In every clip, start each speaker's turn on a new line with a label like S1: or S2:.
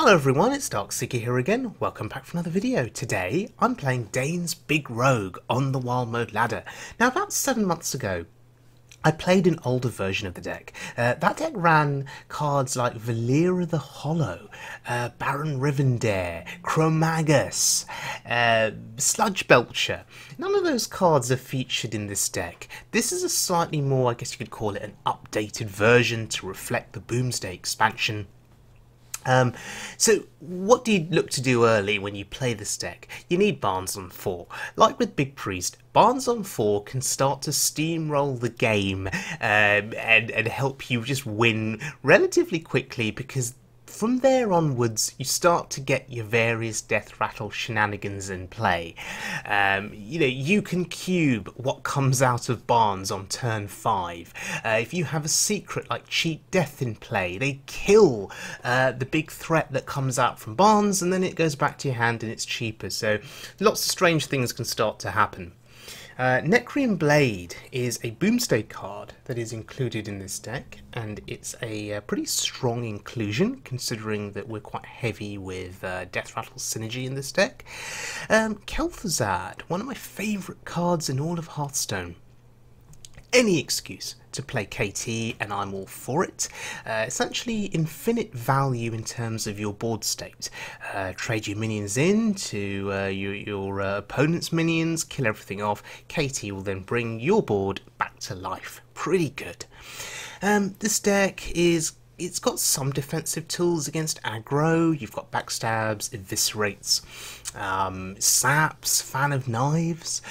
S1: Hello everyone, it's Darkseeker here again. Welcome back for another video. Today I'm playing Dane's Big Rogue on the Wild Mode ladder. Now about 7 months ago I played an older version of the deck. That deck ran cards like Valera the Hollow, Baron Rivendare, Chromagus, Sludge Belcher. None of those cards are featured in this deck. This is a slightly more, I guess you could call it an updated version to reflect the Boomsday expansion. So what do you look to do early when you play this deck? You need Barnes on 4. Like with Big Priest, Barnes on 4 can start to steamroll the game and help you just win relatively quickly, because from there onwards you start to get your various death rattle shenanigans in play. You can cube what comes out of Barnes on turn 5. If you have a secret like Cheat Death in play, they kill the big threat that comes out from Barnes, and then it goes back to your hand and it's cheaper. So lots of strange things can start to happen. Necrian Blade is a Boomsday card that is included in this deck, and it's a pretty strong inclusion considering that we're quite heavy with Death Rattle synergy in this deck. Kel'Thuzad, one of my favourite cards in all of Hearthstone. Any excuse to play KT and I'm all for it. Essentially infinite value in terms of your board state. Trade your minions in to your opponent's minions, kill everything off. KT will then bring your board back to life. Pretty good. This deck it's got some defensive tools against aggro. You've got backstabs, eviscerates, saps, fan of knives.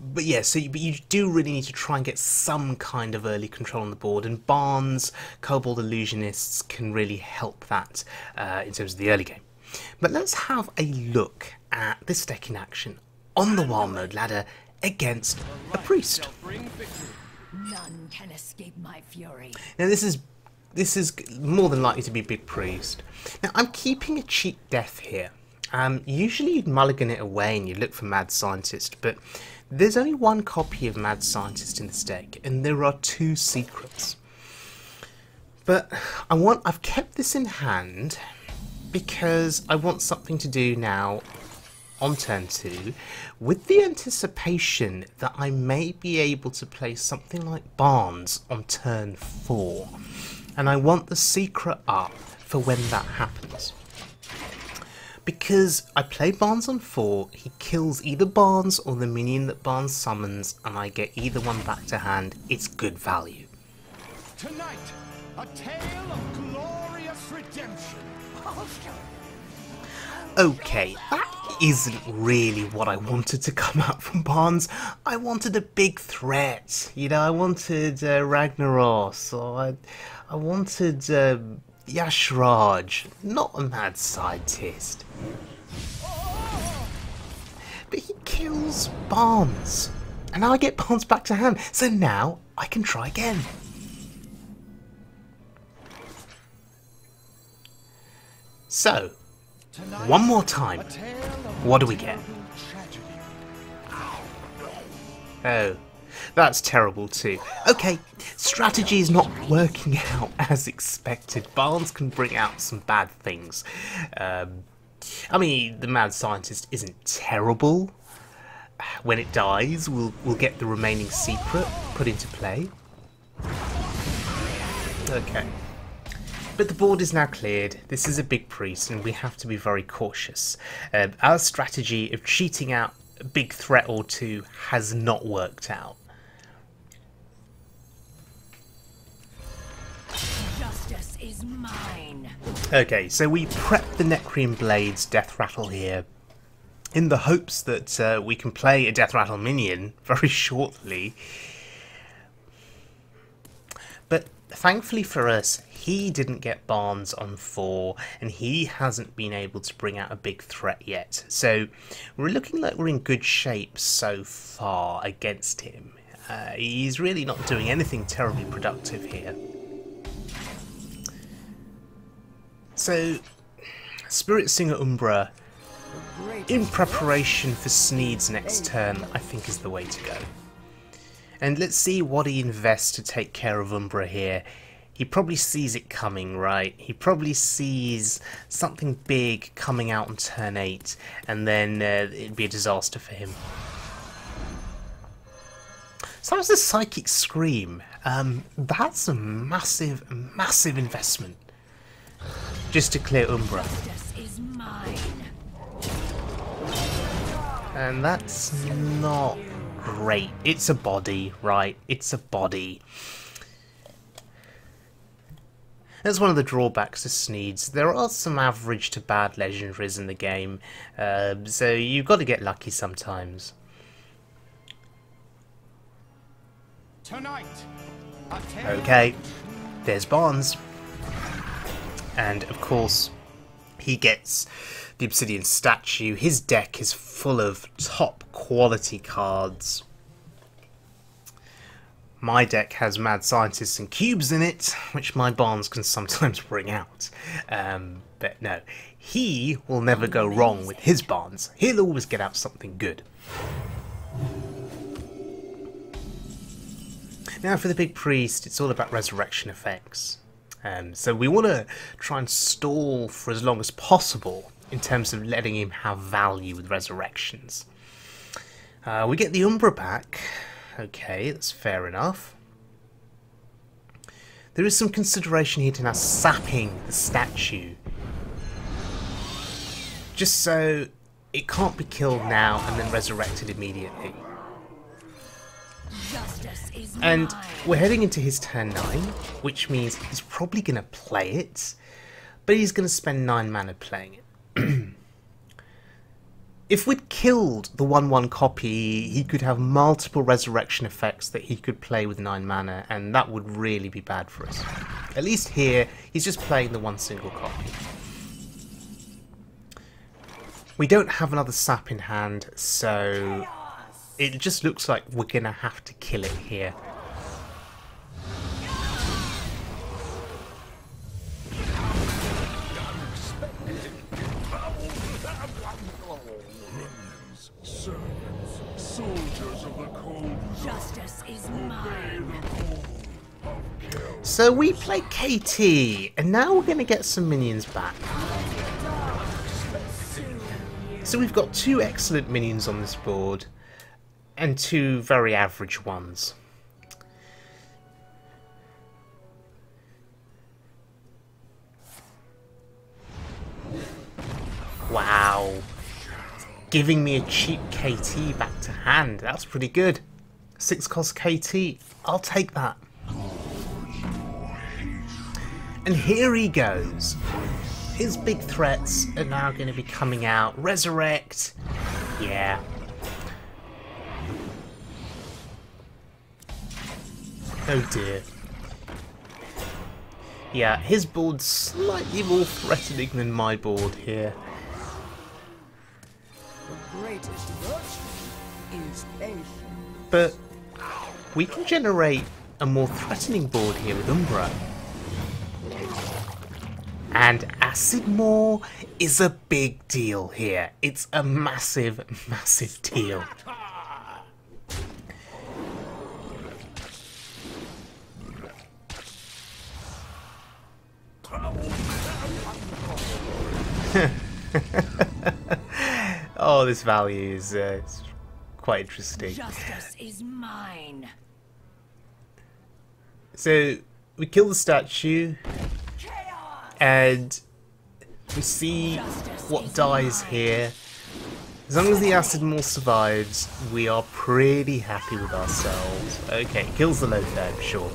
S1: But yeah, but you do really need to try and get some kind of early control on the board, and Barnes, Kobold Illusionists can really help that in terms of the early game. But let's have a look at this deck in action on the Wild Mode ladder against a Priest.
S2: None can escape my fury.
S1: Now this is more than likely to be Big Priest. Now I'm keeping a Cheat Death here. Usually you'd mulligan it away and you'd look for Mad Scientist, but there's only one copy of Mad Scientist in this deck, and there are 2 secrets. But I've kept this in hand because I want something to do now on turn 2, with the anticipation that I may be able to play something like Barnes on turn 4. And I want the secret up for when that happens. Because I play Barnes on 4, he kills either Barnes or the minion that Barnes summons, and I get either one back to hand. It's good value.
S3: Tonight, a tale of glorious redemption.
S1: Okay, that isn't really what I wanted to come out from Barnes. I wanted a big threat. You know, I wanted Ragnaros, or I wanted Yashraj, not a Mad Scientist. But he kills Barnes, and now I get Barnes back to hand, so now I can try again. So, one more time, what do we get? Oh, that's terrible too. Okay, strategy is not working out as expected. Barnes can bring out some bad things. I mean, the Mad Scientist isn't terrible. When it dies, we'll get the remaining secret put into play. Okay. But the board is now cleared. This is a Big Priest, and we have to be very cautious. Our strategy of cheating out a big threat or 2 has not worked out.
S2: Justice is mine.
S1: Okay, so we prep the Necrian Blade's Death Rattle here in the hopes that we can play a Death Rattle minion very shortly. But thankfully for us, he didn't get Barnes on 4, and he hasn't been able to bring out a big threat yet. So we're looking like we're in good shape so far against him. He's really not doing anything terribly productive here. So, Spirit Singer Umbra, in preparation for Sneed's next turn, I think is the way to go. And let's see what he invests to take care of Umbra here. he probably sees it coming, right? He probably sees something big coming out on turn 8, and then it'd be a disaster for him. So that was the Psychic Scream. That's a massive, massive investment just to clear Umbra.
S2: Justice is mine.
S1: And that's not great. It's a body, right? It's a body. That's one of the drawbacks to Sneeds. There are some average to bad legendaries in the game, so you've got to get lucky sometimes.
S3: Tonight,
S1: Okay, there's Barnes. And of course, he gets the Obsidian Statue. His deck is full of top quality cards. My deck has Mad Scientists and Cubes in it, which my Barnes can sometimes bring out. But no, he will never go wrong with his Barnes. He'll always get out something good. Now for the Big Priest, it's all about resurrection effects. So we want to try and stall for as long as possible in terms of letting him have value with resurrections. We get the Umbra back. Okay, that's fair enough. There is some consideration here to now sapping the statue, just so it can't be killed now and then resurrected immediately.
S2: Justice is
S1: And
S2: mine.
S1: we're heading into his turn 9, which means he's probably going to play it, but he's going to spend 9 mana playing it. If we'd killed the 1/1 copy, he could have multiple resurrection effects that he could play with 9 mana, and that would really be bad for us. At least here, he's just playing the 1 single copy. We don't have another sap in hand, so it just looks like we're going to have to kill it here.
S3: soldiers of the cold.
S2: Justice is mine.
S1: So we play KT, and now we're going to get some minions back. So we've got 2 excellent minions on this board, and 2 very average ones. Wow. Giving me a cheap KT back to hand. That's pretty good. 6 cost KT. I'll take that. And here he goes. His big threats are now going to be coming out. Resurrect. Yeah. Oh dear. Yeah, his board's slightly more threatening than my board here.
S4: The greatest virtue is patience.
S1: But we can generate a more threatening board here with Umbra. And Acidmaw is a big deal here. It's a massive, massive deal. Oh, this value is it's quite interesting.
S2: Justice is mine.
S1: So we kill the statue, and we see what dies here. As long as the Acidmaw survives, we are pretty happy with ourselves. Okay, kills the Loatheb, sure.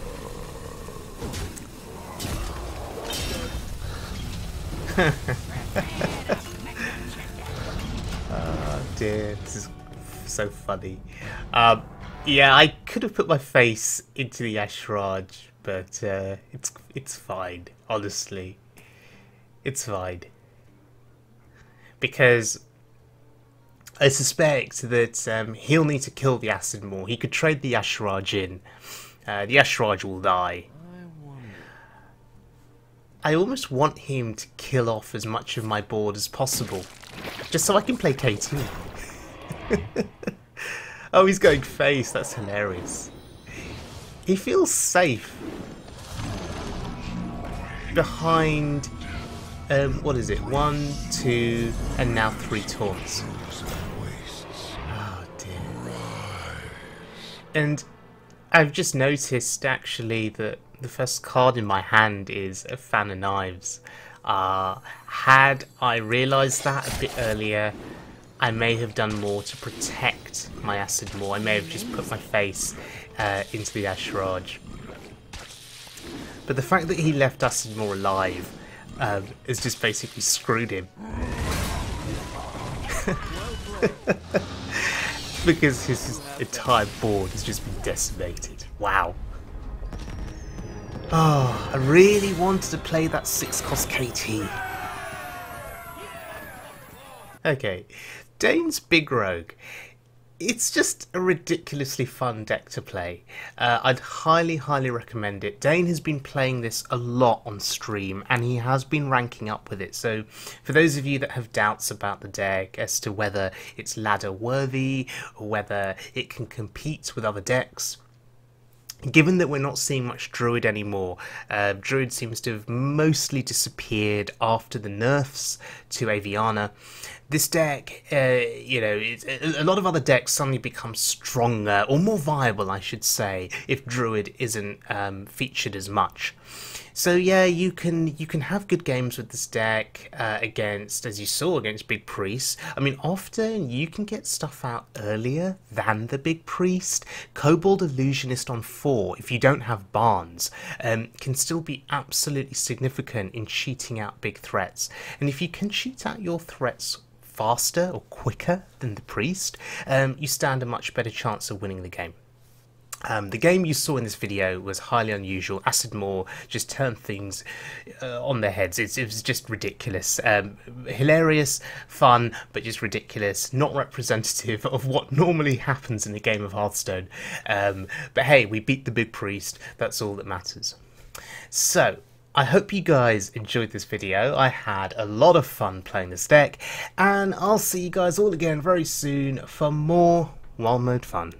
S1: Oh dear, this is so funny. Yeah, I could have put my face into the Ashraj, but it's fine, honestly. It's fine. Because I suspect that he'll need to kill the Acidmaw. He could trade the Ashraj in. The Ashraj will die. I almost want him to kill off as much of my board as possible, just so I can play KT. Oh, he's going face. That's hilarious. He feels safe. behind, what is it, 1, 2, and now 3 taunts. Oh dear. And I've just noticed actually that the first card in my hand is a Fan of Knives. Had I realised that a bit earlier, I may have done more to protect my Acidmaw. I may have just put my face into the Ashraj. But the fact that he left Acidmaw alive has just basically screwed him. Because his entire board has just been decimated. Wow. Oh, I really wanted to play that 6-cost KT. Okay, Dane's Big Rogue. It's just a ridiculously fun deck to play. I'd highly recommend it. Dane has been playing this a lot on stream and he has been ranking up with it. So for those of you that have doubts about the deck as to whether it's ladder worthy or whether it can compete with other decks, given that we're not seeing much Druid anymore, Druid seems to have mostly disappeared after the nerfs to Aviana. This deck, you know, a lot of other decks suddenly become stronger, or more viable, I should say, if Druid isn't featured as much. So yeah, you can have good games with this deck against, as you saw, against Big Priest. I mean, often you can get stuff out earlier than the Big Priest. Kobold Illusionist on 4, if you don't have Barnes, can still be absolutely significant in cheating out big threats. And if you can cheat out your threats faster or quicker than the Priest, you stand a much better chance of winning the game. The game you saw in this video was highly unusual. Acidmaw just turned things on their heads. It was just ridiculous. Hilarious, fun, but just ridiculous. Not representative of what normally happens in a game of Hearthstone. But hey, we beat the Big Priest. That's all that matters. So, I hope you guys enjoyed this video. I had a lot of fun playing this deck. And I'll see you guys all again very soon for more Wild Mode fun.